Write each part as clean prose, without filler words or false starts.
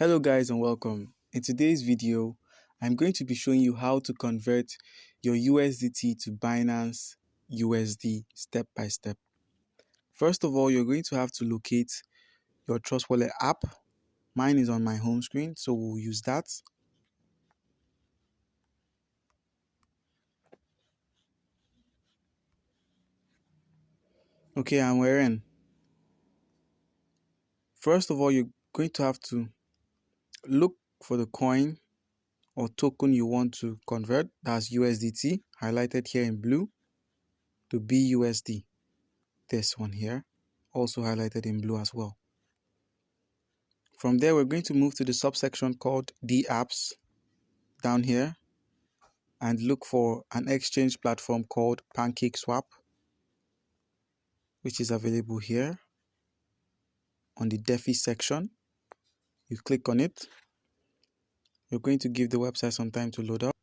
Hello guys and welcome. In today's video, I'm going to be showing you how to convert your USDT to Binance USD step by step. First of all, you're going to have to locate your Trust Wallet app. Mine is on my home screen, so we'll use that. Okay, and we're in. First of all, you're going to have to look for the coin or token you want to convert. That's USDT, highlighted here in blue, to BUSD. This one here, also highlighted in blue as well. From there, we're going to move to the subsection called Dapps down here and look for an exchange platform called Pancakeswap, which is available here on the DeFi section. You click on it. You're going to give the website some time to load up.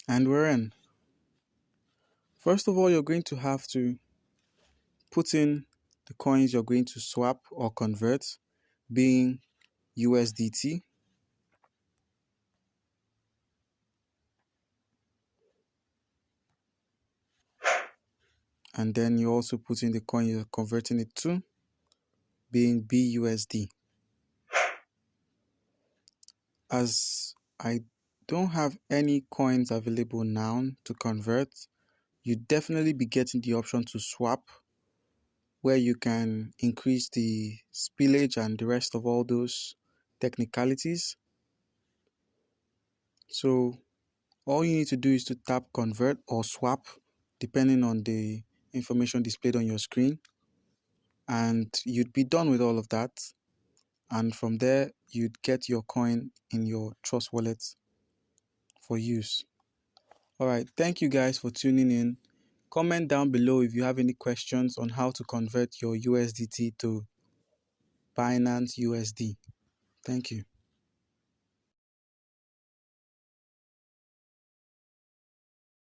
And we're in. First of all, you're going to have to put in the coins you're going to swap or convert, being USDT. And then you also put in the coin you're converting it to, being BUSD. As I don't have any coins available now to convert, you definitely be getting the option to swap, where you can increase the spillage and the rest of all those technicalities. So all you need to do is to tap convert or swap depending on the information displayed on your screen, and you'd be done with all of that. And from there, you'd get your coin in your Trust Wallet for use. All right, thank you guys for tuning in. Comment down below if you have any questions on how to convert your USDT to Binance USD. Thank you.